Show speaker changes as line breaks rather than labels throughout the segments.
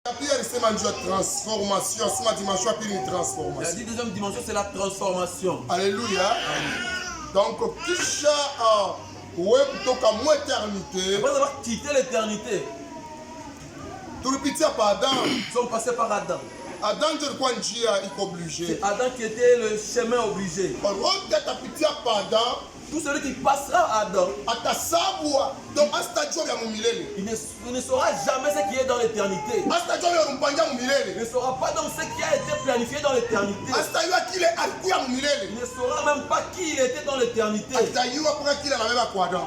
La transformation, c'est ma dimension, puis une transformation.
La deuxième dimension, c'est la transformation.
Alléluia. Donc, kisha ouais plutôt qu'à moi éternité.
Après avoir quitté l'éternité,
tout le petit par Adam.
Ils sont passés par Adam.
Adam de quoi il est obligé.
C'est Adam qui était le chemin obligé. Tout celui qui passera à Adam, il ne saura jamais ce qui est dans l'éternité. Il ne saura pas donc ce qui a été planifié dans l'éternité. Il ne saura même pas qui il était dans l'éternité.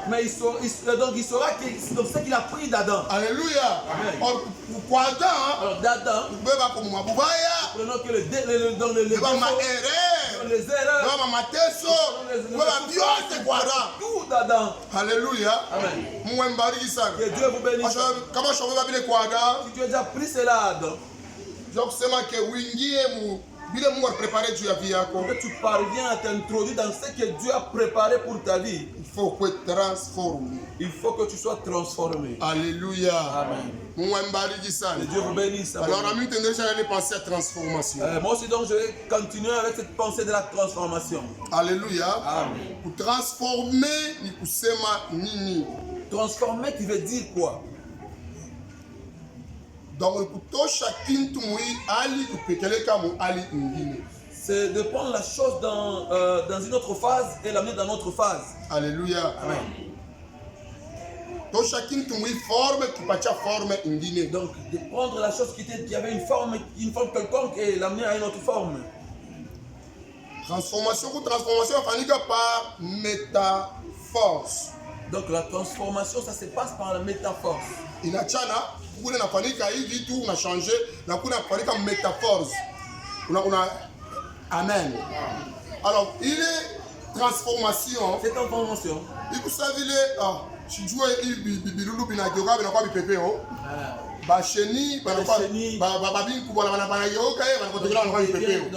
Mais il saura ce qu'il a pris d'Adam.
Alléluia.
Alors d'Adam, prenons que les erreurs, tout d'Adam.
Alléluia.
Amen. Que Dieu vous bénisse. Si tu as déjà pris cela, Adam, que tu parviens à t'introduire dans ce que Dieu a préparé pour ta vie, il faut que tu sois transformé.
Alléluia.
Amen. Que Dieu vous bénisse.
Alors, on a pensé à transformation.
Moi aussi, donc, je vais continuer avec cette pensée de la transformation.
Alléluia.
Amen.
Pour transformer, ni kusema nini.
Transformer, tu veux dire quoi?
Donc,
c'est de prendre la chose dans une autre phase et l'amener dans notre phase.
Alléluia.
Amen.
Donc,
de prendre la chose qui avait une forme quelconque et l'amener à une autre forme.
Transformation, par métaphore.
Donc la transformation, ça se passe par la métaphore.
Il a chana, on a changé, on a métaphore. Amen. Alors, il est transformation.
C'est transformation.
Il vous savez, si tu vois, il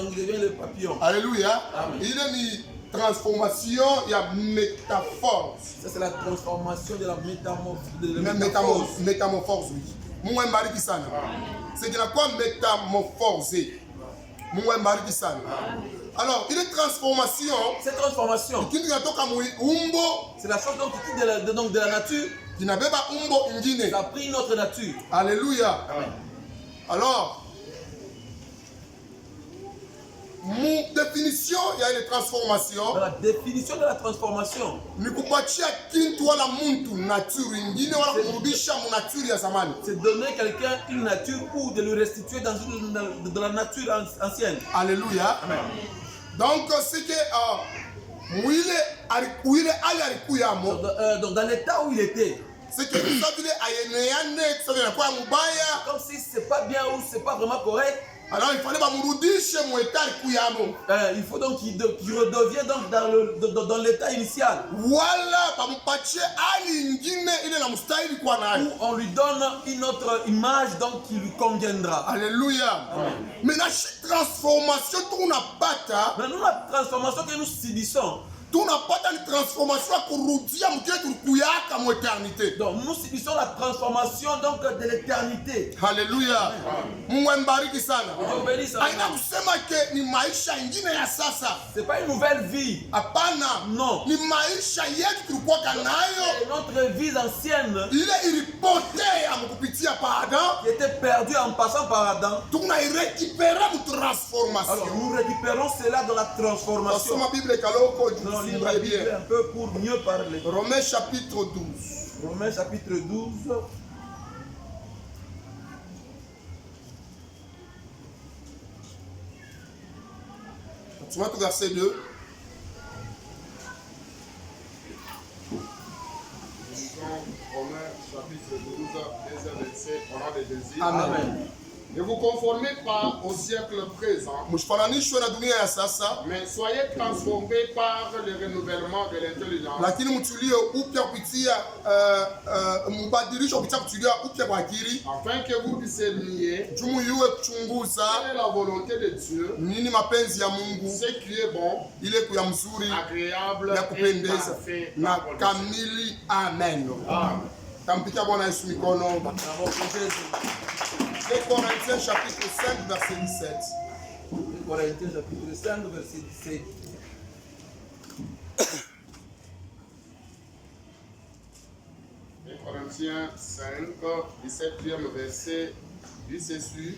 devient le papillon.
Alléluia. Il est mis transformation, il y a métaphore.
Ça, c'est la transformation de la
métamorphose. Oui. C'est de la quoi métamorphosé. Alors, il est transformation.
Cette transformation, c'est la chose donc, qui quitte de la nature. Ça a pris notre nature.
Alléluia.
Amen.
Alors, mon définition, il y a une transformation.
Dans la définition de la transformation, c'est donner quelqu'un une nature ou de le restituer dans la nature ancienne.
Alléluia.
Amen.
Donc, c'est que
donc dans l'état où il était,
c'est que
comme si c'est pas bien ou c'est pas vraiment correct.
Alors il fallait
il faut donc qu'il redevienne donc dans l'état initial.
Voilà,
où on lui donne une autre image donc qui lui conviendra.
Alléluia. Mais la transformation,
nous, la transformation que nous subissons,
tu n'as pas de transformation éternité.
Donc nous subissons la transformation donc de l'éternité.
Alléluia.
C'est pas une nouvelle vie. Non. C'est notre vie ancienne qui était perdue en passant par Adam. Alors nous récupérons cela dans la transformation. Lire la Bible un peu pour mieux parler.
Romains chapitre 12.
Romains chapitre 12.
Tu vas au verset 2.
Romains chapitre 12, deuxième verset, on a des désirs.
Amen.
Ne vous conformez pas au siècle présent, mais soyez transformés par le renouvellement de l'intelligence, afin que vous discerniez quelle est la volonté de Dieu, ce qui est bon, agréable et parfait.
Amen. Tampikia Bwana Yesu mikono. 2 Corinthiens chapitre 5 verset 17.
2 Corinthiens chapitre 5 verset 17.
Corinthiens 5, 17e verset, dit ceci.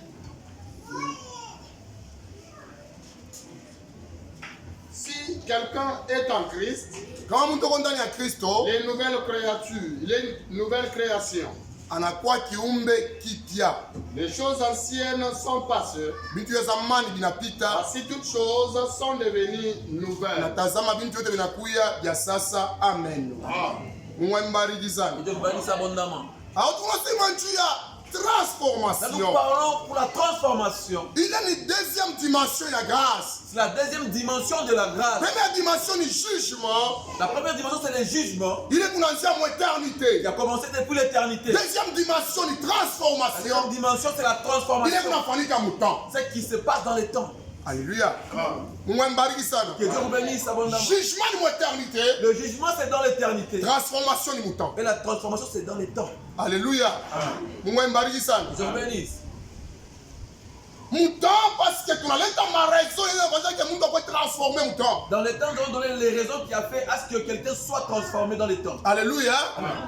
Si quelqu'un est en Christ,
Kama mtu uko ndani ya Kristo,
les nouvelles créatures, les nouvelles créations,
anakuwa kiumbe kipya.
les choses anciennes sont passées,
Vitu vya zamani vinapita,
voici toutes choses sont devenues nouvelles.
natazama vitu vyote vinakuya vya sasa. Amen. Mungu ambariki sana.
Dieu bénisse abondamment.
Alors tunasema juu ya
Là, nous
transformation.
parlons pour la transformation.
Il y a une deuxième dimension ya grâce.
C'est la deuxième dimension de la grâce.
Première dimension ni jugement.
La première dimension, c'est le jugement.
Il est kuanzia mu
Il
éternité.
a commencé depuis l'éternité.
Deuxième dimension ni
La
transformation.
deuxième dimension, c'est la
Il est
transformation.
kunafanyika mu temps.
C'est ce qui se passe dans les temps.
Alléluia. Mungu ambariki sana.
Que Dieu vous bénisse abondamment.
Jugement ni mu éternité.
Le jugement, c'est dans l'éternité.
Transformation ni mu temps.
Et la transformation, c'est dans les temps.
Alléluia. Mungu ambariki sana.
Dieu vous bénisse.
Mu temps parce que tunaleta maraison ile kwanza que mungu akwe transformer mu temps.
Dans les temps, nous avons donné les raisons qui a fait à ce que quelqu'un soit transformé dans les temps.
Alléluia.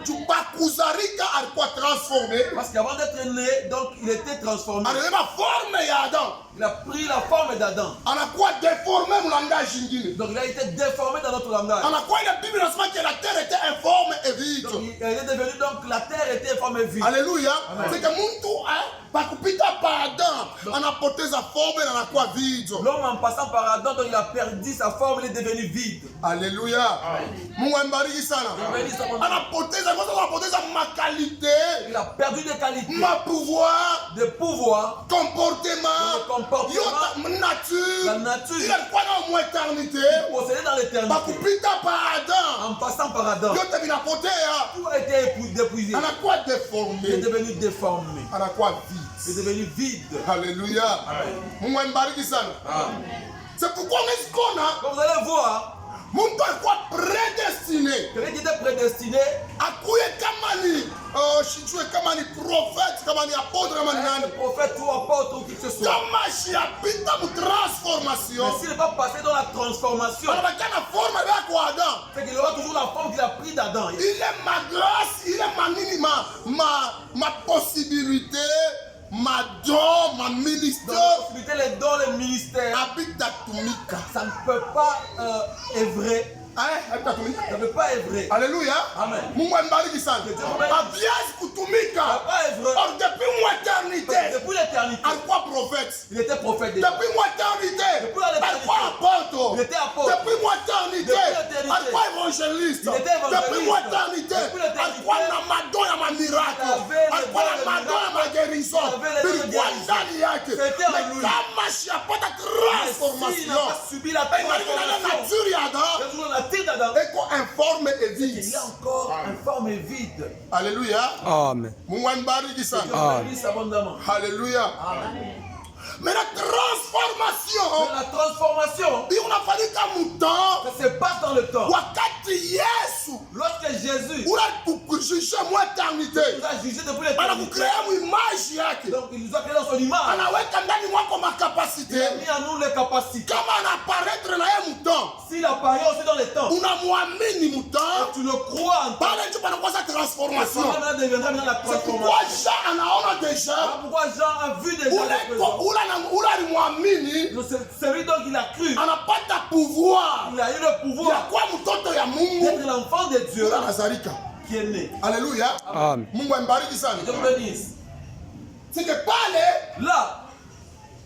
Tupakuzarika alikuwa transformé.
Parce qu'avant d'être né, donc il était transformé.
Anabeba forme ya Adam.
Il a pris la forme d'Adam.
Anakuwa déformé mu langage ingine.
Donc il a été déformé dans notre langage.
Anakuwa ile Bible inasema que la terre était informe et vide.
Donc il est devenu, donc la terre était informe et vide.
Alléluia. C'est que mtu pakupita par Adam anapoteza forme na anakuwa vide.
L'homme en passant par Adam, donc il a perdu sa forme, il est devenu vide.
Alléluia. Mungu ambariki sana. Anapoteza ma qualité,
Il a perdu des qualités,
ma pouvoir,
des pouvoirs,
comportement,
le comportement,
yote nature.
la nature.
Il alikuwa na mu éternité.
Possédé dans l'éternité.
Pakupita par Adam.
En passant par Adam,
Yote vinapotea.
tout a été dépouillé.
Anakuwa
Il est
déformé.
devenu déformé.
Anakuwa
Il est
vide.
devenu vide.
Alléluia. Mungu ambariki sana. C'est pourquoi on est
Comme vous allez voir,
mtu alikuwa prédestiné.
quelqu'un qui était prédestiné,
Akuye kama ni sijue kama ni prophète, kama ni apôtre, kama ni
un
nani.
prophète ou apôtre ou qui que ce soit.
Kama shiapita mu transformation.
Mais s'il n'est pas passé dans la transformation,
Anabakia na forme yako Adam.
c'est qu'il aura toujours la forme qu'il a pris d'Adam.
Il est ma grâce, il est ma nini, ma possibilité, ma don, ma
Donc,
ministère.
la possibilité, les dons, les ministères,
Habita tumika.
ça ne peut pas œuvrer.
Habita tumika.
Ça ne peut pas œuvrer.
Alléluia.
Amen.
Mungu ambariki sana. Abiasi
Ça
kutumika.
ne peut pas œuvrer.
Or depuis mon éternité,
Depuis l'éternité,
alikuwa prophète.
il était prophète déjà.
Depuis mon éternité,
Depuis l'éternité,
alikuwa apôtre.
il était apôtre.
Depuis mon éternité,
Depuis l'éternité,
alikuwa évangéliste.
il était évangéliste.
Depuis mon éternité,
Depuis l'éternité,
alikuwa na madon ya mamiracle.
il avait les
Alikuwa na
dons de
madon ya
miracle.
maguérison.
Il avait les dons de
Bilikuwa
guérison.
ndani yake.
C'était en
Mais
lui.
kama siapata
Mais s'il n'a
transformation,
pas subi la
ingaliki na
transformation,
nature ya
il
Adam,
est toujours la nature d'Adam.
eko informe et
Il
vide.
est encore informe et vide.
Alléluia.
Amen.
Mungu ambariki sana.
Dieu bénisse abondamment.
Alléluia.
Amen.
Mais la transformation
Mais la transformation,
hii unafanyika mutemps
ça se passe dans le temps.
wakati Yesu
Lorsque Jésus
unakujisha mu eternité
nous a jugés depuis l'éternité,
anakukrea mu image yake,
donc il nous a créé dans son image.
anaweka ndani mwako
Il a
makapasite.
mis en nous les capacités.
Kama anaparaître na ye mutemps,
S'il apparaît aussi dans les temps,
unamwamini mutemps,
tu le crois en temps.
pale ndio panakuwa sa transformation.
Cela deviendra maintenant la
C'est pourquoi
transformation.
Jean anaona déjà
Voilà pourquoi Jean a vu déjà le présent.
ule alimwamini
Donc, celui donc il a cru,
anapata pouvoir
il a eu le
ya
pouvoir
kuwa mtoto ya Mungu
d'être l'enfant de Dieu
ule anazalika.
qui est né.
Alléluia.
Amen.
Mungu ambariki sana.
Dieu vous bénisse.
C'est que pale
Là,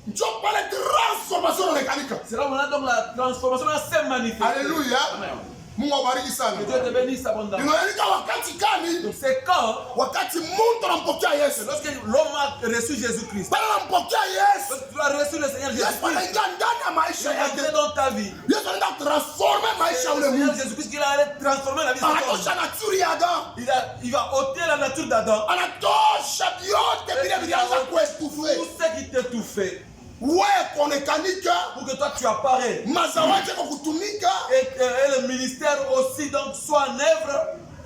ndio pale transformation inaonekanika.
c'est là où on a donc la transformation s'est manifestée.
Alléluia.
Amen.
Mungu abariki sana.
Que Dieu te bénisse abondamment.
Inaonekana wakati gani?
Donc c'est quand,
Wakati mtu anampokea Yesu.
lorsque l'homme a reçu Jésus-Christ,
Pale anampokea Yesu.
lorsque tu as reçu le Seigneur
Yesu
Jésus-Christ,
anaingia ndani ya
il
maisha
est entré
yake.
dans ta vie.
Yesu anaenda transformer maisha ya
Le
ule
Seigneur
mtu.
Jésus-Christ, il allait transformer la vie de cet
Anatosha
homme.
nature ya Adam.
Il va ôter la nature d'Adam.
Anatosha vyote vile vilianza kuestufe.
Tout ce qui t'étouffait
Wewe kuonekanika,
pour que toi tu apparais.
mazao yake kwa kutumika,
Et le ministère aussi donc soit en œuvre.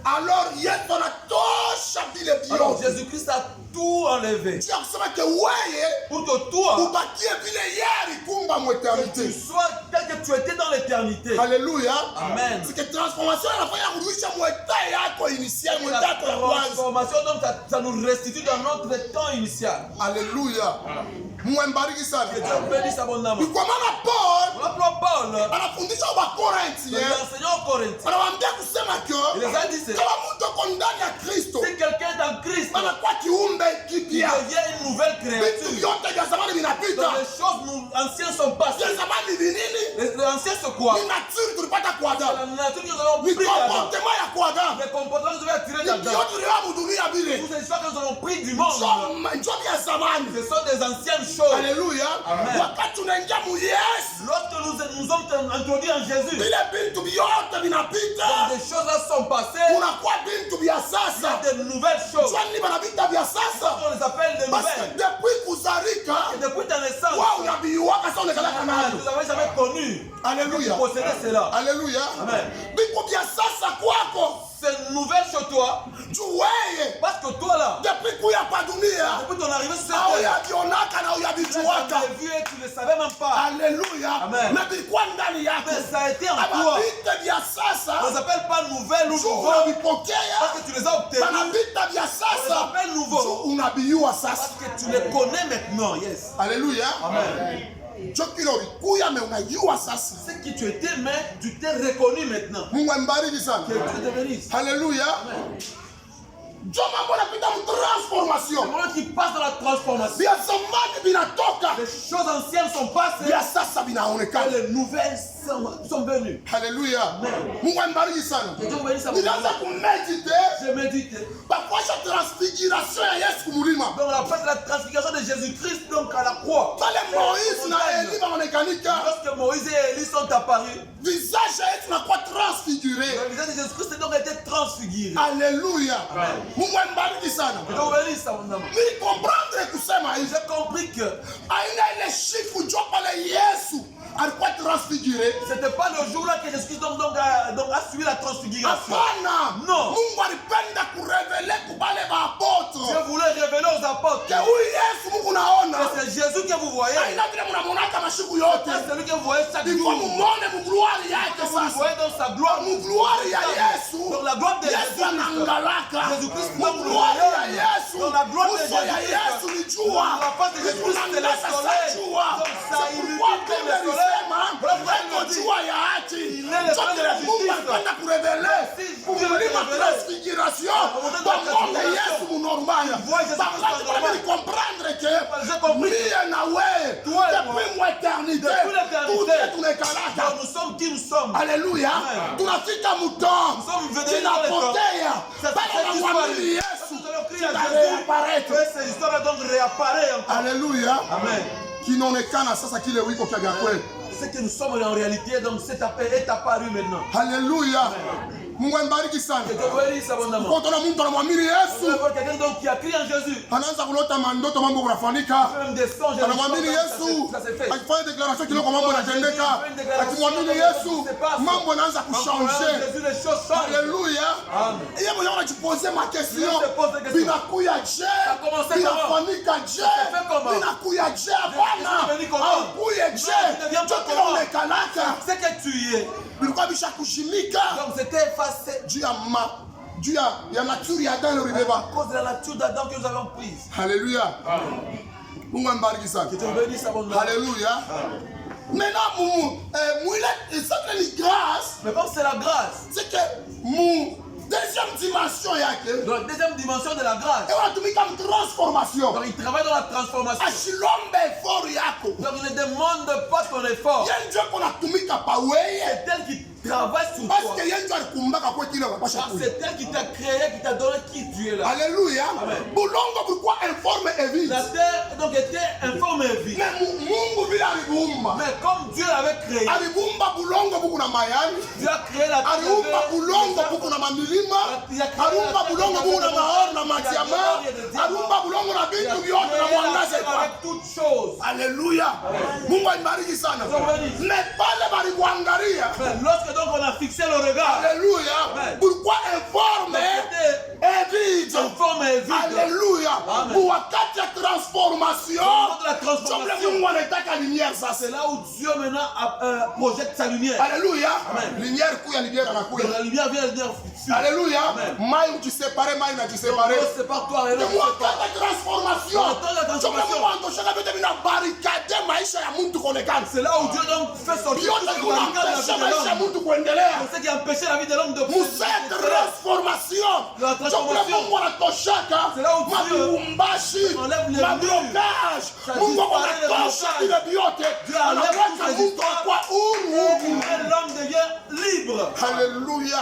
Alors Yesu anatosha vile
Alors
vyote.
Jésus-Christ a tout enlevé.
Tu as kusema que wewe
Pour que toi,
ubakie vile yari kumba
que tu
mweternité.
sois tel que tu étais dans l'éternité.
Alléluia.
Amen.
C'est que transformation inafanya kurudisha mweta yako initial,
La
mweta yako ya kwanza.
transformation, donc, ça nous restitue dans notre temps initial.
Alléluia. Mbariki sana.
Que Dieu bénisse abondamment.
Ni kwa maana Paul
L'apôtre Paul,
anafundisha Wakorintho,
l'enseignant aux Corinthiens,
anawaambia kusema
il les a dit c'est,
kama mtu ako ndani ya Kristo
si quelqu'un est en Christ,
anakuwa kiumbe
il
kipya.
devient une nouvelle
Vitu
créature.
vyote vya zamani vinapita.
Donc les choses anciennes sont passées.
Vya zamani ni nini?
Les anciens c'est quoi?
Ni nature tulipata kwa
C'est
Adamu.
la nature que nous avons
Ni
pris d'Adam.
comportement ya kwa Adamu.
Les comportements que nous avons attirés
Ni
d'Adam.
vyote tuliwa mudunia bile.
Toutes les choses que nous avons pris du monde,
Njoo vya zamani.
ce sont des anciennes choses.
Haleluya.
Amen.
Wakati unaingia mu Yesu,
Lorsque nous sommes introduits en Jésus,
vile vitu vyote vinapita.
donc des choses là sont passées,
Kunakuwa vitu vya
il y
sasa.
a de nouvelles choses.
Swali banavita vya sasa.
On les appelle des
Parce que
nouvelles.
depuis kuzalika,
Et depuis ta naissance,
wao unabiwaka sasa unakalaka
vous
nayo.
n'avez jamais connu,
Alléluia.
posséder cela.
Alléluia.
Amen.
Biko vya sasa kwako.
C'est une nouvelle chez toi,
Juweye.
parce que toi là,
Depuis kuya kwa dunia.
depuis ton arrivée sur cette
Au
terre,
yabionaka na
tu
uyabijuaka.
l'as vu et tu ne le savais même pas.
Alléluia.
Amen.
Na bilikuwa ndani yako.
Mais ça a été en toi.
Abavita vya
On
sasa.
les appelle pas nouvelles ou
Juu
nouveaux,
unavipokea.
parce que tu les as obtenus.
Banavita vya
On les
sasa.
appelle nouveaux,
Juu unabiua
parce
sasa.
que tu les connais maintenant. Yes.
Alléluia.
Amen.
Jo kile ulikuya me unajua sasa.
Ce qui tu étais, mais tu t'es reconnu maintenant.
Mungu ambariki sana.
Que Dieu te bénisse.
Alléluia. Jo mambo napita mu
C'est
transformation.
moi qui passe dans la transformation.
Vya zamani vinatoka.
Les choses anciennes sont passées
Vya sasa
et
vinaonekana.
les nouvelles sont venues.
Haleluya. Mungu ambariki sana.
Que Dieu vous bénisse à
Nilianza
vous.
kumedite
Je médite.
bakwasha transfiguration ya Yesu kumulima.
Donc on appelle la transfiguration de Jésus-Christ donc à la croix.
Pale Moïse na Eli wanaonekanika.
Lorsque Moïse et Élie sont apparus,
Visage yetu nakuwa transfiguré.
le visage de Jésus-Christ a donc été transfiguré.
Haleluya. Mungu ambariki sana.
Que Dieu vous bénisse abondamment.
Mimi comprendre kusema hivi.
J'ai compris que
Aina ile shiku jo pale Yesu alikuwa transfiguré.
c'était pas le jour-là que Jésus-Christ a suivi la transfiguration.
Hapana.
Non.
Mungu alipenda kurevele kubale baapôtre.
Dieu voulait révéler aux apôtres
Ke huyu Yesu Mungu naona.
que c'est Jésus que vous voyez.
Aina vile mnamonaka mashiku yote.
C'est celui que vous voyez chaque
Ilikuwa
jour.
mumone mu gloire yake
Que vous le
sasa.
voyez dans sa gloire.
Mu gloire ya Yesu.
Dans la gloire de
Yesu
Jésus-Christ.
anangalaka.
Jésus-Christ
Mu
comme le
gloire ya
royaume.
Yesu.
Dans la gloire de
Uso ya
Jésus-Christ.
Yesu ni jua.
La face de Jésus-Christ, c'est le
Unangasa
soleil.
sa jua.
Donc ça
C'est
illumine
pourquoi
comme
Bible
le soleil.
ilisema,
Pourquoi
eko
il dit,
jua ya haki.
il est le
Ndio
soleil de la
Mungu
justice.
alipenda kurevele.
Si Dieu
Kumulima
révélé.
transfiguration.
Au moment de la
Bamone
transfiguration.
Yesu mu normal.
Il voit Jésus-Christ
Bakati
en normal.
bali comprendre que
J'ai compris.
mie na wewe
Toi et
depuis
moi.
l'éternité.
Depuis l'éternité.
Tout est tunekalaka.
Donc nous sommes qui nous sommes.
Haleluya.
Amen.
Tunafika mutemps.
Nous sommes venus dans le
Tunapotea.
Ça
Bado
fait
namwamini
Parce
Yesu.
que nous allons crier à
Tutareapparaître.
Jésus. Et cette histoire donc réapparaît encore.
Haleluya.
Amen.
Kinaonekana sasa kile wiko kya kweli.
Ce que nous sommes en réalité, donc cet appel est apparu maintenant.
Haleluya. Mungu ambariki sana.
Que Dieu bénisse abondamment.
Kwa tuna mtu anamwamini
Nous
Yesu.
avons quelqu'un donc qui a crié en Jésus.
Anaanza kulota mandoto mambo kunafanyika.
Même des songes. et
Anamwamini
des choses,
Yesu.
ça s'est fait.
Akifanya declaration kiloko mambo yanatendeka. Akimwamini Yesu mambo yanaanza kuchanger.
Jésus, les choses changent.
Haleluya.
Amen.
Yeye mwenyewe anajipoze ma question.
Je te pose des questions.
Binakuya je?
Ça a commencé
Binafanyika je?
fait comment?
Binakuya je? Hapana.
Je venu comment?
Haukuye
Non,
je?
tu ne viens pas
Ndio kile
comment?
umekalaka.
C'est que tu es.
Bilikuwa bishakushimika.
Donc c'était effacé
Juu ya nature ya Adamu ilibeba.
à cause de la nature d'Adam que nous avons prise.
Haleluya. Mungu ambariki sana.
Que Dieu bénisse abondamment.
Haleluya. Maintenant c'est une grâce.
Mais comme c'est la grâce,
C'est que mon deuxième dimension yake.
dans la deuxième dimension de la grâce,
Et wanatumika transformation.
donc il travaille dans la transformation.
Ashilombe effort yako.
Donc il ne demande pas ton effort.
Yeye ndio kunatumika pa wewe.
C'est elle qui travaille sur
Parce
toi.
que yeye ndio alikumbaka kwa kile unapasha
Car
kule.
c'est elle qui t'a créé, qui t'a donné qui tu es là.
Alléluia.
Amen.
Bulongo bulikuwa informe et vide.
La terre donc était informe et vide.
Mais Mungu vile alibumba.
Mais comme Dieu l'avait créé,
Alibumba bulongo buku na mayani.
Dieu a créé la terre.
Aliumba bulongo buku na mamilima. Aliumba bulongo buku na mahoro na matiama. Aliumba bulongo na vitu vyote na mwangaza kwa.
toutes choses.
Alléluia. Mungu aibariki sana. Mais pale balikuangalia.
Lorsque donc on a fixé le regard.
Alléluia. Pourquoi informer est vide? Alléluia. Pour wakati ya transformation. Mungu anataka lumière sasa.
C'est là où Dieu maintenant projette sa lumière.
Alléluia. Lumière kuya lumière anakuya.
La lumière vient de dire.
Alléluia. Mai tu séparer mai na tu séparer.
Sépare-toi et
transformation.
C'est là où Dieu donc fait sortir ce qui empêchait la vie de l'homme de
transformation.
La transformation. C'est là où Dieu enlève les blocages. Dieu enlève tout et l'homme devient libre.
Alléluia.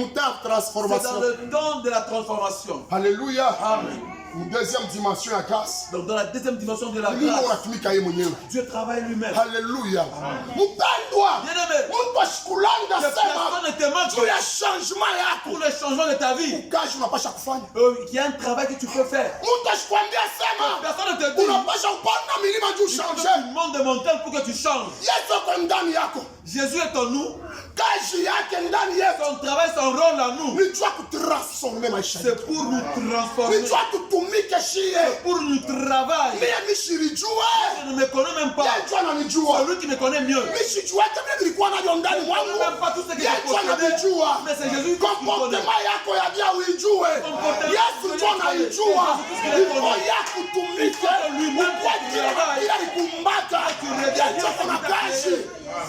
C'est dans le temps de la transformation.
Alléluia.
Amen.
Une deuxième dimension à grâce.
Donc dans la deuxième dimension de la grâce, Dieu travaille lui-même.
Alléluia.
Bien-aimé, personne ne te manque pour le changement de ta vie. Il y a un travail que tu peux faire. Personne ne te dit tu montes de montagne pour que tu changes. Jésus est en nous. Son travail, son rôle en nous, c'est pour nous transformer. C'est pour nous travailler. Je ne me connais même pas. Celui qui me connaît mieux. Je ne connais même pas tout ce que je possède. Mais c'est Jésus qui connaît.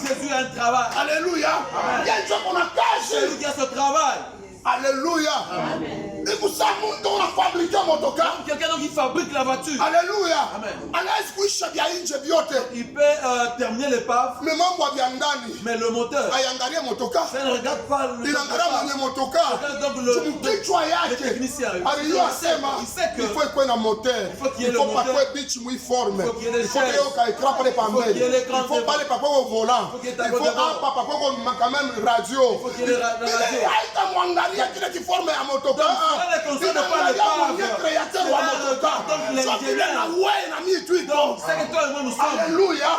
Jésus a un travail.
Alléluia.
C'est lui qui a ce travail.
Alléluia.
Quelqu'un qui fabrique la voiture.
Alléluia.
Il peut terminer l'épave. Mais le moteur, ça ne regarde pas le moteur. Le technicien. Il sait que
il faut qu'il y ait le moteur. Il faut qu'il y ait des chaises. Il faut qu'il y ait l'écran. Il faut parler papa au volant. Il faut quand même radio.
Il faut qu'il y ait la radio.
Qui forme à motoka.
Donc, c'est que toi et moi nous sommes.
Alléluia.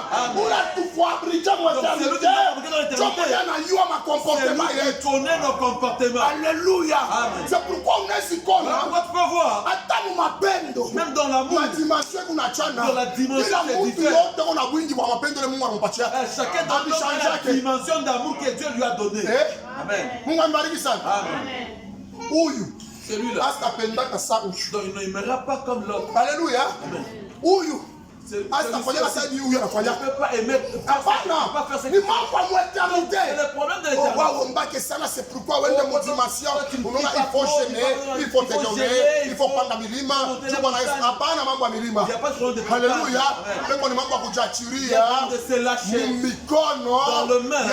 C'est tourner nos comportements.
Alléluia. C'est pourquoi on est si con.
Pourquoi tu peux voir? Même dans l'amour. Dans la dimension c'est différent. Chacun dans la dimension d'amour que Dieu lui a donné. Amen. Amen. Celui-là. Donc il n'aimera pas comme l'autre.
Alléluia.
Amen. Tu ne peux pas aimer. Tu ne peux pas faire ce que tu veux. C'est le problème de l'éternité.
C'est pourquoi il faut gêner, il faut te donner, il faut prendre la milima. Il n'y a pas de problème de
Alléluia. De se lâcher dans le main de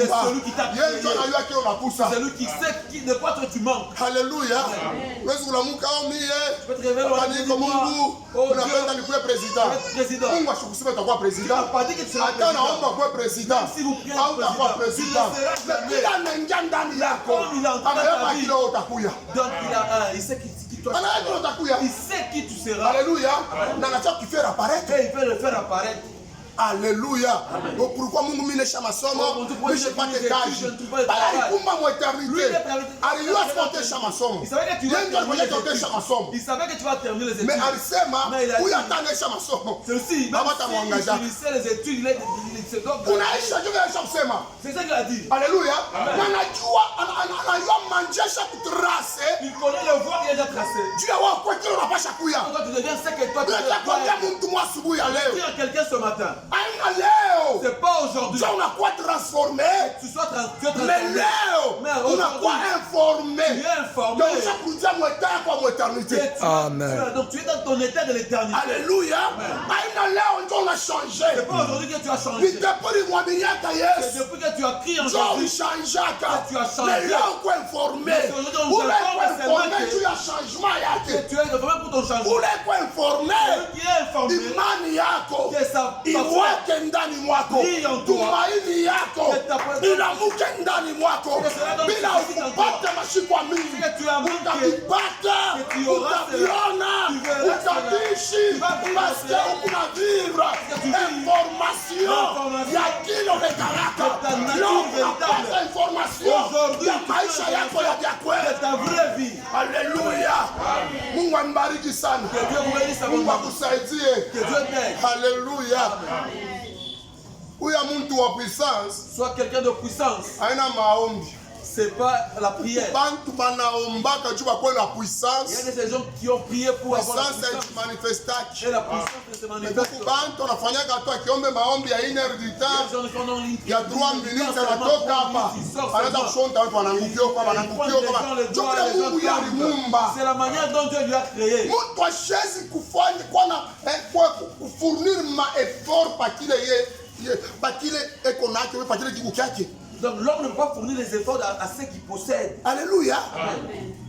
celui qui t'a créé. Celui qui sait de quoi tu manques.
Alléluia.
Tu peux te révéler au
président. Mungu ashukusema utakuwa president. Hata naomba kuwa president. Au utakuwa president. Kila anaingia ndani yako. Anayapa kile utakuya.
Donc il sait qui toi
tu es.
Il sait qui tu seras.
Alléluia. Na nataka tu faire apparaître.
Et il peut le faire apparaître.
Alléluia. Donc pourquoi Mungu minesha masomo? Mishe pate kazi. Bala ikumba mu éternité. Alléluia spotesha masomo.
Il savait que tu vas terminer les études.
Mais alisema huyu atanesha masomo.
C'est aussi même si il finissait les études, c'est donc
unaisha juu ya kusema.
C'est ça qu'il a dit.
Alléluia. Na anajua manjesha kutrase.
Il connaît le voie qu'il a déjà tracé.
Juu ya wao kwa kile unapasha kuya.
Toi tu deviens ce que toi tu
dois. Kwa mtu mwa asubuhi ya leo.
Dire à quelqu'un ce matin.
C'est
pas aujourd'hui.
On a quoi transformé.
Tu sois transformé.
Mais Léo, on a quoi informé.
Tu es informé.
Amen.
Donc tu es dans ton état de l'éternité.
Alléluia. On a changé.
C'est pas aujourd'hui que tu as changé. C'est depuis que tu as crié en Jésus. Que tu as changé.
Mais là on est informé.
Tu es informé pour ton changement.
Qui est informé. imani yako iweke ndani mwako, tumaini yako ilamuke ndani mwako, bila upate mashikwa mingi, utavipata, utaviona, utaishi, paske ukuna vivre information ya kilo regaraka. Leo unapata information ya maisha yako ya vya kweli. Haleluya. Mungu ambariki sana. Mungu akusaidie. Haleluya. Uya mtu wa puissance,
soit quelqu'un de puissance,
haina maombi.
c'est pas la prière.
Bantu banaombaka juu bakwe la puissance.
Il y a des gens qui ont prié pour avoir la
Puissance
puissance.
manifestaki.
Et la puissance ne se manifeste
Kuku
pas.
bantu wanafanyaka tu akiombe maombi ya 1 heure du temps.
Les gens qui ont une
Ya 3 minutes anatoka hapa. Anaanza kushonta watu wanangukio kwa wanangukio kwa. Jumla Mungu yalimumba.
C'est la manière dont Dieu lui a créé.
Mtu ashezi kufanya kwa kufurnir ma effort pa kile eko nake pa kile kiku kyake.
Donc l'homme ne peut pas fournir les efforts à ceux qui possèdent.
Alléluia.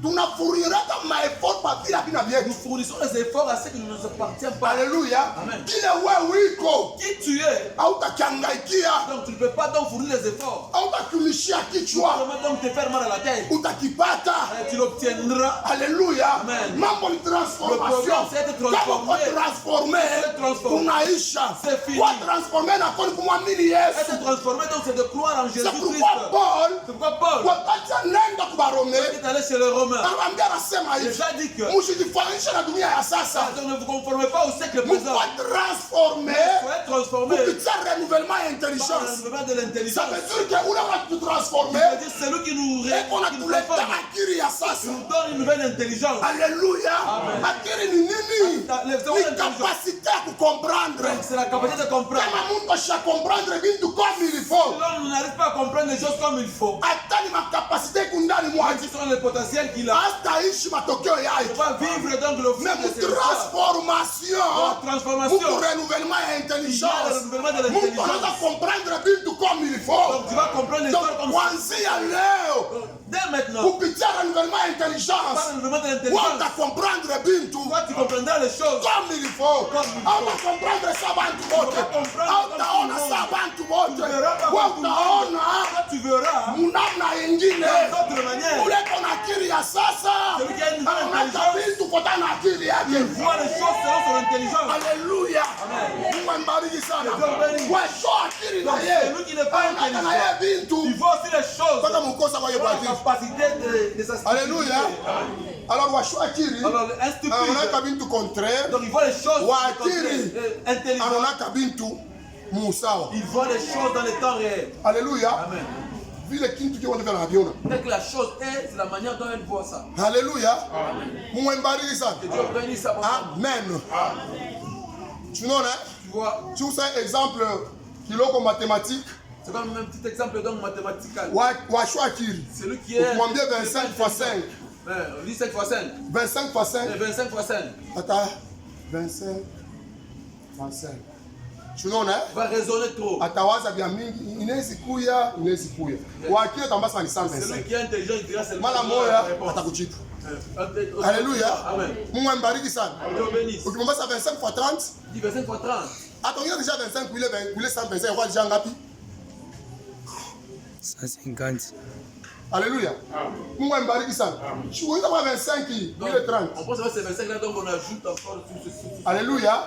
Tunafourniraka ma effort pa vile bina
Nous
vyetu.
fournissons les efforts à ceux qui ne nous appartiennent pas.
Alléluia.
Amen.
Kile wewe wiko
Qui tu es,
hautakiangaikia,
donc tu ne peux pas donc fournir les efforts.
hautakumishia
Tu
kichwa,
peux donc te faire mal à la tête.
utakipata.
Tu l'obtiendras.
Alléluia.
Amen.
Mambo ni
Le problème,
transformation.
c'est être
Kama
transformé.
kwa transforme,
C'est transformé.
tunaisha.
C'est fini.
Kwa transforme na kwa kumwamini Yesu.
Être transformé, donc c'est de croire en
C'est
Jésus-Christ.
pourquoi Paul,
C'est pourquoi Paul
wakati anaenda kubarome,
est allé chez les Romains.
anawaambia anasema
Il a
hivi,
déjà dit que
msijifananishe na dunia ya sasa.
donc ne vous conformez pas au siècle présent.
Mukwa transforme
Vous êtes transformé
kupitia renouvellement ya
par le
intelligence.
renouvellement de
Ça
l'intelligence.
veut dire que ule wa kutransforme,
C'est-à-dire c'est lui qui nous
eko na tuleta
transforme.
akili ya
Il
sasa.
nous donne une nouvelle intelligence.
Alléluia. Akili ni nini? Ni capacité ya kukomprendre.
C'est la capacité de comprendre.
Kama mtu asha comprendre vitu comme il faut,
L'homme n'arrive pas à comprendre les choses comme il faut.
hata ni makapasite kundani mwake,
Quels sont les potentiels qu'il a.
hataishi matokeo
Il
yake.
va vivre donc le fruit
Mais
de
mu
ses efforts.
transformation,
La transformation.
mu renouvellement ya
Il y a le
intelligence,
renouvellement de
mtu
l'intelligence.
anaweza comprendre vitu comme il faut.
Donc tu vas comprendre les choses
Donc
comme ça.
kuanzia leo,
Dès maintenant,
kupitia renouvellement ya
par
intelligence,
le renouvellement de
wewe
l'intelligence,
utakomprendre vitu
toi tu comprendras les choses.
comme il faut.
Comme il faut.
Hautakomprendre sa bantu wote, hautaona sa bantu wote,
Tu verras pas
wewe
comme tout le monde.
utaona
Toi tu verras
munamna ingine
d'autres manières.
ule kona akili ya sasa,
Celui qui a une nouvelle
anaona
intelligence,
vitu kutana na akili
il
yake.
voit les choses selon son intelligence.
Haleluya. Mungu ambariki sana.
Dieu bénisse.
Washo akili na
Donc
yeye.
celui qui n'est pas
Anaona na yeye
intelligent, il
vitu
voit aussi les choses.
mpaka mkosa kwa
La
yeye.
capacité de sa
Alléluia. Alors washo akili
Alors un
anaona
stupide,
bintu contraire,
donc il voit les choses
Wakili.
intelligentes.
anaona bintu musawa.
Il voit les choses dans le temps réel.
Haleluya.
Amen.
Vile kintu kile wanavyo naviona.
Dès que la chose est, c'est la manière dont elle voit ça.
Haleluya. Mungu ambariki sana.
Que Dieu bénisse sa bonne.
Amen. Tunaona
Tu vois,
tu usa exemple kiloko mathématique
c'est comme un petit exemple donc mathématical.
washo akili.
Celui qui est.
Ukimwambia 25 fois 5.
Lis 5 fois 5.
25 fois 5.
25 fois 5.
Ata 25 fois 5. Tunaona
Tu vas raisonner trop.
atawaza vya mingi inawezi kuya wakili atambasa ni
Celui
125
qui est intelligent, il dira seulement
mara
la
moya
réponse.
atakujibu.
Alléluia.
Alléluia.
Amen.
Mungu ambariki sana.
Dieu bénisse.
Ukimwambia 25 fois 30
Dis 25 fois 30.
ataongeza déjà 25 kule 125 kwa déjà ngapi?
150.
Alléluia. Mungu ambariki sana. Ukiongeza kwa 25
Donc,
kule 30.
on pense que c'est 25 là, donc on ajoute encore tout ceci.
Alléluia.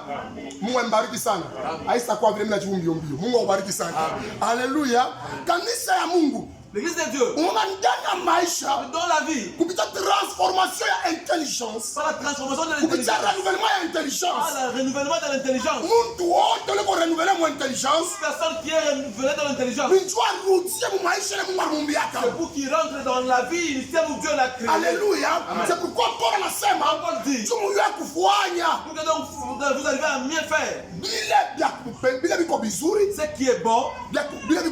Mungu ambariki sana. Haisa kwa vile mimi najibu mbio mbio. Mungu ambariki sana. Alléluia. Kanisa ya Mungu.
L'église de Dieu,
Unaona ndani ya maisha
dans la vie,
kupitia transformation ya intelligence,
par la transformation de
kupitia
l'intelligence,
renouvellement ya
par
intelligence,
le renouvellement de l'intelligence,
muntu wote ule ko renouvelle mu intelligence,
personne qui est renouvelée dans l'intelligence,
ninjua rudie mu maisha ile Mungu alumbiaka.
c'est pour qu'il rentre dans la vie initiale où Dieu l'a créé.
Alléluia. C'est pourquoi Paul anasema
Paul dit,
tumu ya kufanya
pour que donc vous arrivez à mieux faire
bila biko bizuri,
ce qui est bon,
bila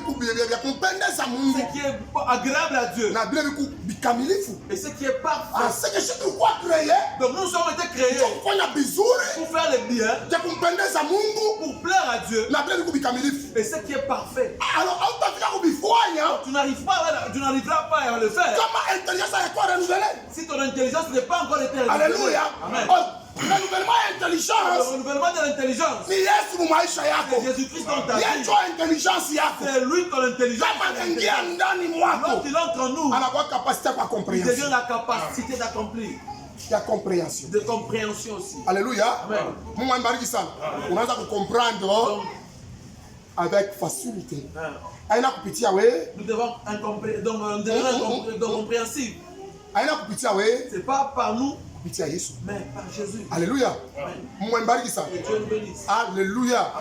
kumpendeza Mungu
ce qui est agréable à Dieu
na bila bikamilifu.
et ce qui est parfait.
C'est que je tulikuwa créé
Donc nous sommes été créés
kufanya bizuri
pour faire le bien,
ya kumpendeza Mungu
pour plaire à Dieu
na bila bikamilifu.
et ce qui est parfait.
Alors hautafika kubifanya
Tu n'arriveras pas à le faire
kama intelligence hayakuwa renouvelée.
si ton intelligence n'est pas encore été renouvelée.
Alléluia.
Amen.
renouvellement ya intelligence.
Le renouvellement de l'intelligence.
Ni Yesu mu maisha yako.
C'est Jésus-Christ dans ta
Yeye
vie.
ndio intelligence yako.
C'est lui ton intelligence.
Kama anaingia ndani mwako,
Quand il entre en nous,
anakuwa capacité kwa
il
compréhension.
devient la capacité d'accomplir.
Ya compréhension.
De compréhension aussi.
Alléluia.
Amen.
Mungu ambariki sana. Unaanza kucomprendre avec facilité. Aina kupitia we.
Nous devons compréhensible.
Aina kupitia we.
C'est pas par nous,
kupitia Yesu.
mais par Jésus.
Alléluia. Mungu ambariki sana.
Que Dieu nous bénisse.
Alléluia.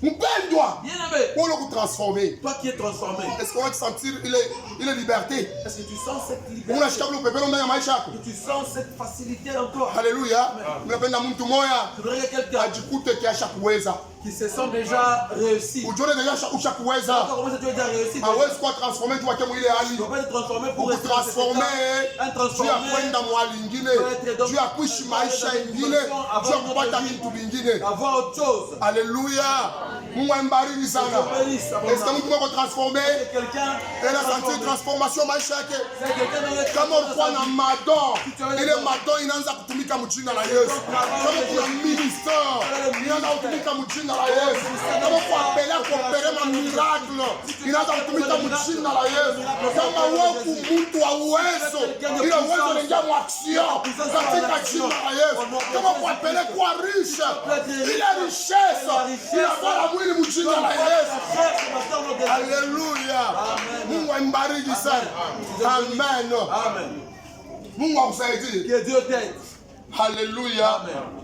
Mpendwa,
Bien-aimé,
pour transformer.
toi qui es transformé,
Est-ce qu'on va te sentir il est liberté?
est-ce que tu sens cette liberté?
Unashika ule pepe ndani ya maisha yako.
Que tu sens cette facilité en toi?
Haleluya. Unapenda mtu moya
Tu voudrais que quelqu'un
ajikute kiasha kuweza.
qui se sent déjà réussi.
Ujione deja usha kuweza.
Encore comment ça tu es déjà réussi?
Hawezi kuwa transformer tu wake mwile hali.
Tu ne vas pas te transformer pour rester dans cet
Transformer
état. Un
juu ya
transformé,
kwenda mwali ingine, juu ya kuishi maisha ingine, juu ya kupata vitu vingine.
avoir autre chose.
Alléluia. Mungu ambariki sana. Est-ce que mtu wako transformer?
C'est quelqu'un
Elle a senti transformation maisha yake.
c'est quelqu'un dans le
Kama ulikuwa na madon, ile madon inaanza kutumika mjina la Yesu. Kama kuna ministère, inaanza kutumika mjina la Yesu. Kama kuapelea kuopere ma miracle, inaanza kutumika mjina la Yesu. Kama wewe mtu wa uwezo, ile uwezo unaingia mu action katika jina la Yesu. Kama kuapelea kuwa riche, ile richesse inakuwa mwili mjina la Yesu. Alléluia. Mungu ambariki sana. Amen.
Amen.
Mungu akusaidie.
Que Dieu t'aide.
Alléluia.
Amen.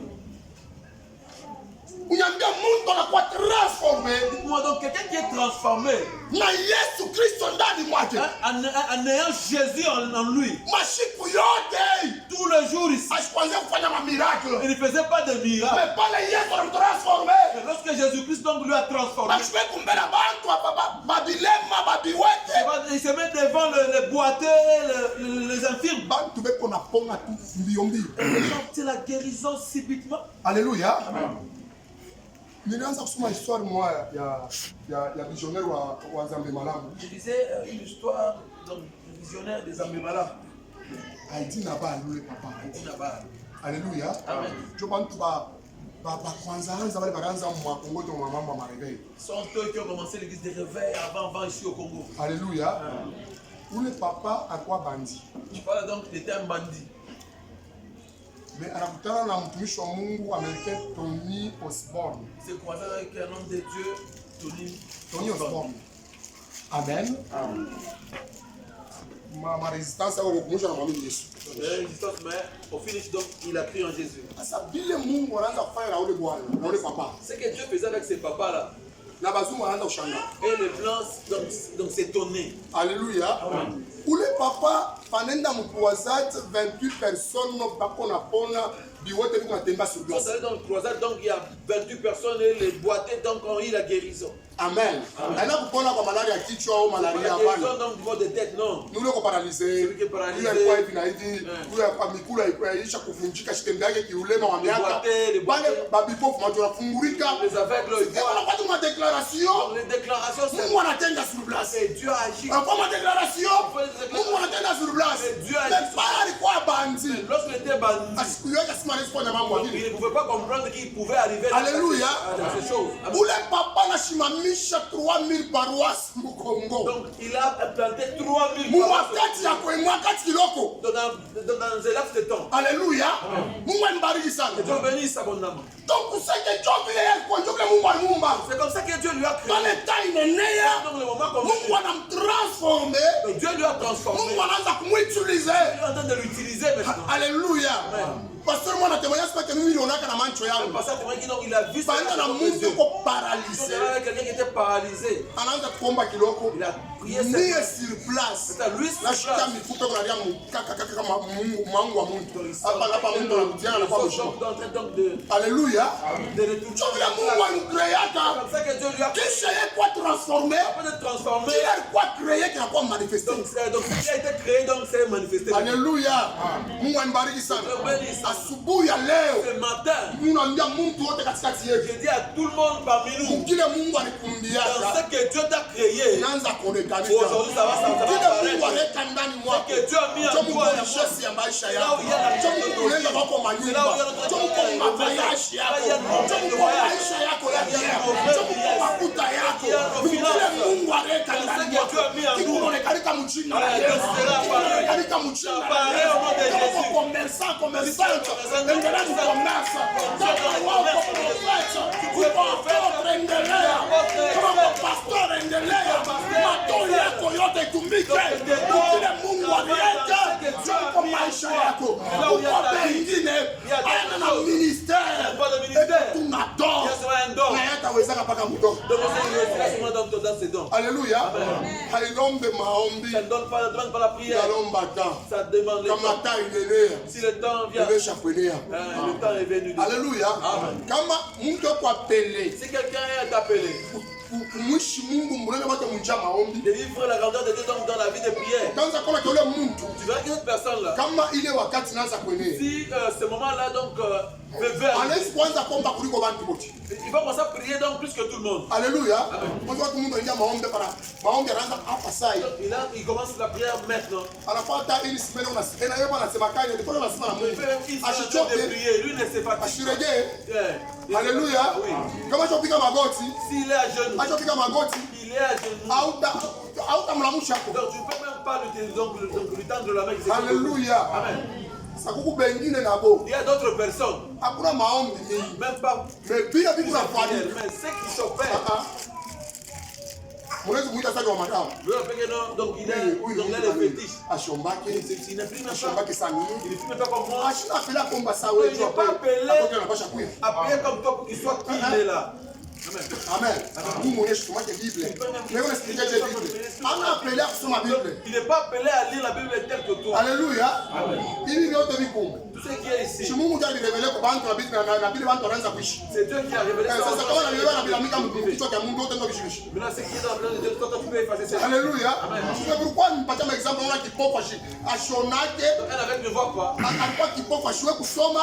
Unyambia mtu anakuwa transformé
Dites-moi donc, quelqu'un qui est transformé
na Yesu Kristo ndani mwake.
en ayant Jésus en lui,
Mashiku yote
tout le jour ici,
asikuanze kufanya mamiracle.
il ne faisait pas de miracles.
Mais pale Yesu anamtransforme.
Mais lorsque Jésus-Christ donc lui a transformé,
Bashwe kumbela bantu babilema babiwete.
il se met devant les boiteux, les infirmes.
Bantu beko na ponga tu mbio mbio.
Les gens obtiennent la guérison subitement.
Alléluia. Nilianza kusoma histoire moja ya visionnaire wa Zambe Malamu.
Je disais une histoire donc, du visionnaire des Ambemala.
Haiti na ba lule papa.
Haiti na ba.
Alléluia.
Amen.
Jo bantu ba kwanza bale baranza mwa Kongo to mwa mambo ma réveil.
Sont eux qui ont commencé l'église de réveil avant ici au Congo.
Alléluia. Ule papa akwa bandi.
Je parle donc il était un bandit.
Mais anakutana na mtumishi wa Mungu américain Tony Osborne.
C'est croisé avec un homme de Dieu,
Tony Osborne. Amen. Ma résistance au kukumusha na mwamini Yesu.
Résistance, mais au finish donc il a cru en Jésus.
Sasa bile Mungu anaanza kufanya na ule bwana, na ule papa.
Ce que Dieu faisait avec ses papas là.
Na bazungu anaanza kushanga.
Et les blancs donc s'étonnaient.
Alléluia.
Amen.
Ule papa panenda mkuwazat 28 personnes bako na pona biwote biko natemba sur place.
Dans le croisade donc il y a 28 personnes et les boiteux donc ont eu la guérison.
Amen. Ana kupona kwa malaria ya kichwa au malaria hapana.
Donc du mot de tête non.
Nule ko paralysé. Yule alikuwa hivi na hivi. Yule kwa mikula ilikuwa ilisha kuvunjika shitembe yake kiulema wa miaka. Bale babipofu macho nafungurika.
Les aveugles ils
voient. Kwa ma déclaration.
Les déclarations c'est
Mungu anatenda sur place.
et Dieu agit.
Kwa ma déclaration. Mungu anatenda sur place.
Dieu agit.
Mais pas alikuwa bandi.
Lorsqu'il était bandit,
Asikuyoka sima respo na mambo
il ne pouvait pas comprendre qu'il pouvait arriver
Alléluia.
à ces choses.
Ule papa na shimamisha 3000 paroisses mu Congo.
Donc il a implanté 3000
Mu wakati ya kuemwa kati kiloko.
dans un laps de temps.
Alléluia. Mungu ambariki sana.
Dieu bénisse abondamment.
Donc usenge job ile yako ndio Mungu alimumba.
C'est comme ça que Dieu lui a créé.
Dans le temps inenea.
Donc le moment comme
Mungu anamtransformer.
Dieu lui a transformé.
Mungu anaanza kumutiliser.
Il est en train de l'utiliser maintenant.
Alléluia. Pasteur moi na témoignage parce que mimi nilionaka na mancho yangu.
Parce que il a vu ça.
Banda na mtu ko
Donc
paralysé.
il y avait quelqu'un qui était paralysé.
Anaanza kuomba kiloko.
Il a prié
Niye
cette
sur place.
c'est à lui sur
Nashika
place.
mifupa kuna lia kaka Mungu wa Mungu. Hapa Mungu anakutia na kwa mshoko.
Donc de
Alléluia. Alléluia.
de retourner.
Ndio vile Mungu alimkreaka.
C'est comme ça que Dieu lui a
Kisha yeye kuwa transformé.
après de transformer.
Kile alikuwa créé kinakuwa manifesté.
Donc ce qui a été créé, donc c'est manifesté.
Haleluya. Mungu anibariki sana.
Je bénis ça.
Asubuhi ya leo
Ce matin,
ninaambia mtu wote katikati yetu.
je dis à tout le monde parmi nous,
Kile Mungu
dans
alikumbiaka.
ce que Dieu t'a créé,
Naanza kuonekana.
aujourd'hui ça va
Kile Mungu
apparaître.
aleka ndani
Ce
mwako.
que Dieu a mis en
Ndio Mungu
toi et en moi.
richesse ya maisha
Là
yako.
où il y a la
Ndio Mungu unaenda kwako manyumba. Ndio Mungu mavayashi yako. Ndio Mungu maisha yako ya leo. Ndio Mungu makuta yako. Kile Mungu aleka ndani mwako. Kikuonekanika mjina la Yesu. Kikuonekanika mjina la Yesu. Kama commerçant, commerçante, endelea kucommerce. Kama wako profeta, uko apôtre, endelea. Kama pastor, endelea. Matoni yako yote itumike. Kile Mungu aliweka kwa maisha yako. Uko pengine ana na ministère. Tunador. Na yatawezaka mpaka mdogo.
Donc c'est seulement dans ses dons.
Alléluia. Hailombe maombi.
Ça ne demande pas la prière.
Yalomba temps.
Ça demande le
Kama
temps.
taa inenea.
Si le temps vient,
Imesha kwenea.
le temps est venu.
Alléluia. Kama mtu kwa pele.
Si quelqu'un est appelé,
Kumwishi Mungu mwenene wake munja maombi.
de vivre la grandeur de Dieu donc dans la vie de prière,
Kwanza kama kile mtu
tu verras que cette personne-là,
kama ile wakati naanza kwenea.
si ce moment-là donc veut
Anaweza kuanza kuomba kuliko bantu wote.
il va commencer à prier donc plus que tout le monde.
Alléluia. Mwanzo watu Mungu anaingia maombi para maombi anaanza hapa sasa.
Il commence la prière maintenant.
Anapata ili simele unasema yeye anasema kani ndipo anasema na
Il
Mungu.
fait même qu'il s'est
Ashichoke,
de prier, lui ne sait pas.
ashirejee.
Il
Haleluya.
Oui.
Kama chopiga magoti,
S'il est à genoux,
achopiga magoti,
il est à genoux.
auta mlamusha hapo.
Donc tu ne peux même pas lui tendre la main.
Haleluya.
Amen.
Sakuku bengine nabo.
Il y a d'autres personnes,
Hakuna maombi mingi.
même pas
Mais bila vitu na fadi.
mais ceux qui s'opèrent.
Mwenezi muita sasa wa madao.
Donc il a les fétiches.
Ashombake,
Il n'est plus même
ashombake
pas.
sani.
Il n'est plus même pas comme moi.
Ashina pela komba sawe
Il n'est pas appelé.
Apoke na pasha kuya.
Appelé comme toi pour qu'il soit qui il est là.
Amen. Mungu mwenyeshe tumake Biblia. Wewe unasikia je Biblia? Ana apelea kusoma Biblia.
Il n'est pas appelé à lire la Bible telle que toi.
Haleluya. Hivi vyote vikumbe.
Tout ce qui est
Si
ici,
Mungu ndiye alirevelea kwa bantu na Biblia na Biblia bantu wanaanza kuishi.
c'est Dieu qui a révélé ça.
Sasa kama na na bila mika mkichwa cha Mungu wote ndio vishishi.
Maintenant, ce qui est dans la plan de Dieu, toi tu peux effacer ça.
Haleluya. Sasa pourquoi nipatia exemple ona kipofu ashonake
Elle avec ne voit pas.
alikuwa kipofu ashwe kusoma.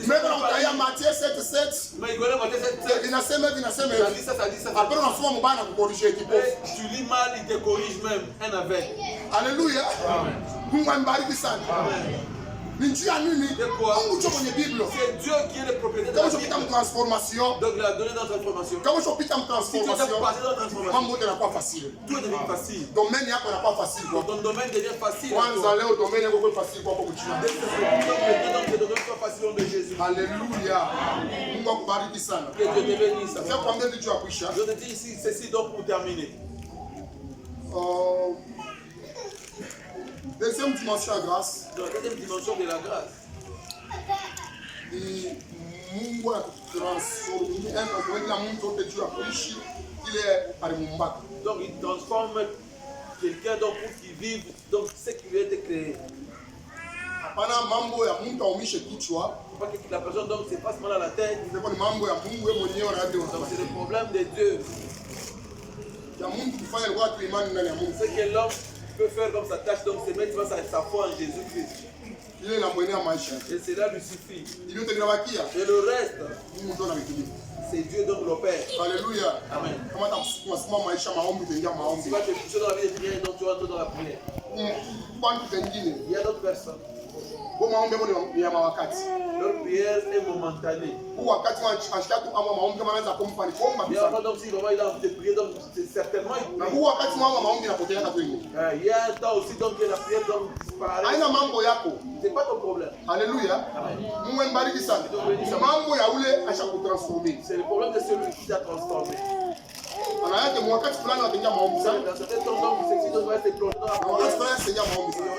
Mbona unataya Mathayo 7:7
Mais il connaît Matthieu 7.
inasema
Ça dit ça, ça dit ça.
après unasoma mbaya na kukorije kipofu.
Tu lis mal, il te corrige même. Un avec.
Haleluya. Mungu ambariki sana. Ni njia nini? Mungu cho kwenye Biblia.
C'est Dieu qui est le propriétaire de
Kama
la
unapita
Bible.
transformation,
Donc il a donné dans la transformation.
kama unapita
Si tu
transformation,
es passé dans la transformation,
mambo yote yanakuwa facile.
tout devient facile.
Domaine yako inakuwa facile
Donc
kwako.
ton domaine devient facile.
Kwanza leo domaine yako iko facile kwako kuchina.
Dès que maintenant que le domaine soit facile au nom de Jésus.
Haleluya. Mungu akubariki sana.
Que Dieu te bénisse.
Sasa kwambia vitu ya kuisha.
Je te dis ici, ceci donc pour terminer.
Deuxième dimension ya grâce
Dans la deuxième dimension de la grâce,
ni Mungu anakutransforme kila mtu yote juu ya kuishi ile alimumbaka.
donc il transforme quelqu'un donc pour qu'il vive donc ce qui lui a été créé.
Hapana mambo ya mtu aumishe kichwa,
Pas que la personne donc se passe mal à la tête.
ilikuwa ni mambo ya Mungu yeye mwenyewe anayejua.
Donc c'est le problème de Dieu.
Ya Mungu kufanya alikuwa tu imani ndani ya Mungu.
Ce que l'homme peut faire comme sa tâche, donc c'est mettre sa foi en Jésus-Christ.
Ile inamwenea maisha.
Et cela lui suffit.
Ile yote inabakia
Et le reste,
Mungu ndo anavitumia.
c'est Dieu donc l'opère.
Haleluya.
Amen.
Kama takusukuma maisha maombi utaingia
Tu
maombi.
vas te pousser dans la vie de prière, donc tu vas entrer dans la prière.
Kwa mtu mwingine,
Il y a d'autres personnes.
kwa maombi hapo ni ya mawakati.
Leur prière est momentanée.
Kwa wakati anashika tu ama maombi kama anaanza kumpa ni kuomba
Il y
tu.
a donc si vraiment il a envie de prier, donc certainement il
Na
prie.
kwa wakati mwa maombi inapotea katu wengi.
Il y a un temps aussi donc que la prière donc disparaît.
Haina mambo yako.
C'est pas ton problème.
Haleluya. Mungu ambariki sana. Mambo ya ule ashakutransformer.
C'est le problème de celui qui t'a transformé.
Ana yake mwakati fulani ataingia maombi sana.
Dans certains temps, donc, ceci doit être plongé dans la
Na
prière.
wakati fulani ataingia maombi sana.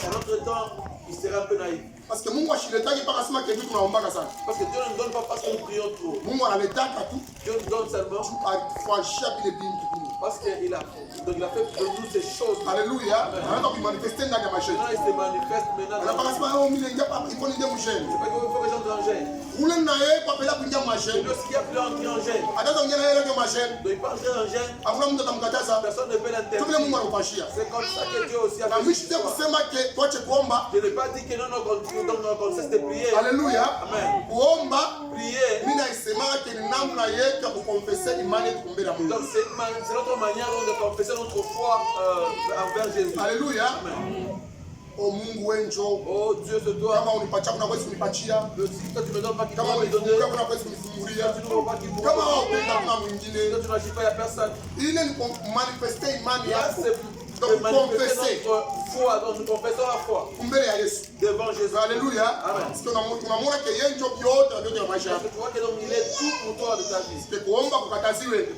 Un autre temps, il serait un peu naïf.
Parce que Mungu ashiletaki mpaka sema ketu tunaombaka sana.
Parce que Dieu ne donne pas parce que nous prions trop.
Mungu analetaka tu
Dieu nous donne seulement
afuashia vile bintu.
parce qu'il a fait de nous ces choses.
Alléluia. Anaanza kumanifester ndani ya maisha.
Maintenant, il se manifeste maintenant.
Anapaka sema oh mimi ndio hapa iko ndio msheni.
C'est pas qu'il faut que les gens soient en gêne.
Ule na yeye kwa pela kuingia
C'est
masheni.
lorsqu'il y a plus entrer en gêne.
Ataanza kuingia na yeye ndio masheni.
Donc il peut entrer en gêne.
Hakuna mtu atamkataza.
Personne ne peut
Tu vile Mungu
l'interdire.
anakupashia.
C'est comme ça que Dieu aussi a
Na
fait.
mimi sitaki kusema ke tuache kuomba.
Je n'ai pas dit que non, qu'on cesse de prier.
Alléluia.
Amen.
Kuomba
Prier.
mimi naisemaka ke ni namna yetu ya kukonfese imani yetu mbele ya Mungu.
Donc c'est notre manière de confesser notre foi envers Jésus.
Alléluia.
Amen.
Oh Mungu wenjo.
Oh Dieu, c'est toi.
Kama unipatia kuna kwezi kunipatia.
Si toi tu me donnes pas qu'il
Kama
faut me donner.
unifungulia kuna kwezi kunifungulia.
Si tu ne veux pas qu'il faut
Kama
me
haupenda kuna
donner.
mwingine.
Si tu n'agis pas, il n'y a personne.
Ile ni manifester imani
Là,
yako.
c'est
Donc
de manifester
confesser
notre foi. Donc nous confessons la foi
mbele ya Yesu.
devant Jésus.
Alléluia.
Amen.
Parce que tunamwona ke yeye ndio vyote na vyote vya maisha
Parce
yako.
que tu vois que donc il est tout pour toi de ta vie.
Ke kuomba kukataziwe.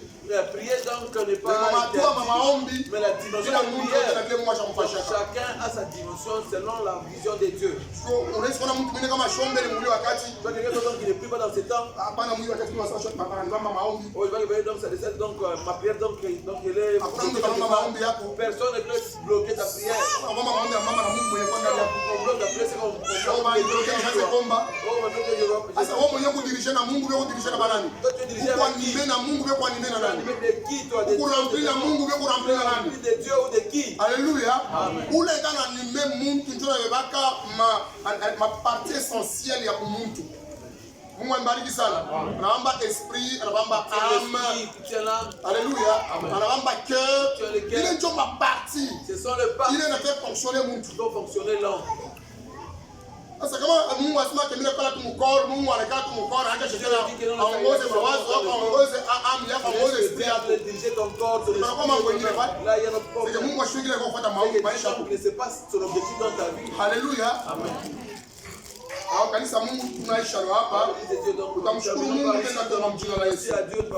Prier donc n'est
Mama
pas
hatua mama ombi.
mais la dimension
Kila
de
mtu yote na
prière.
vile Mungu ashamfashia.
Chacun a sa dimension selon la vision de Dieu.
So unaweza kuona mtu mwingine kama shombe ni mwili wakati
Toi, quelqu'un donc qui ne prie pas dans ce temps.
hapana mwili wakati kwa sasa papa mama maombi.
Oh, je vais réveiller donc ça décède donc ma prière donc elle est.
Hakuna mtu kama maombi yako.
Personne ne peut bloquer ta prière.
Mama maombi ya mama na Mungu mwenye kwenda yako.
On bloque ta prière, c'est comme
Kama ndio kiasi komba.
oh, on bloque Dieu.
Sasa wewe mwenyewe kudirishana na Mungu wewe kudirishana na nani?
Toi, tu es dirigé
Kwa
avec qui?
nimena Mungu wewe kwa nimena
Tu es
nani?
animé de qui toi? De Dieu,
Kurambili na Mungu wewe kurambili na nani?
de Dieu ou de qui?
Alléluia.
Amen.
Ule kana nime muntu ndio anabaka ma partie essentielle ya kumuntu. Mungu ambariki sana. Anaomba esprit, anaomba âme. Alléluia. Anaomba cœur. Ile ndio ma partie.
Ce sont les parties
Ile na fait fonctionner muntu.
qui doivent fonctionner l'homme.
Sasa kama Mungu asema kemile kala tu mkoro, Mungu anakaa tu mkoro, acha shetani aongoze mawazo yako, aongoze âme yako, aongoze esprit yako.
Diriger ton corps, ton
Kuna kama mwingine pale.
là il y a notre
Sasa
problème.
Mungu ashindile kwa kufuata maombi maisha yako.
Il ne sait pas son objectif dans ta vie.
Haleluya.
Amen.
Au kanisa Mungu tunaisha hapa. Utamshukuru Mungu tena kwa jina la Yesu.
Merci à Dieu de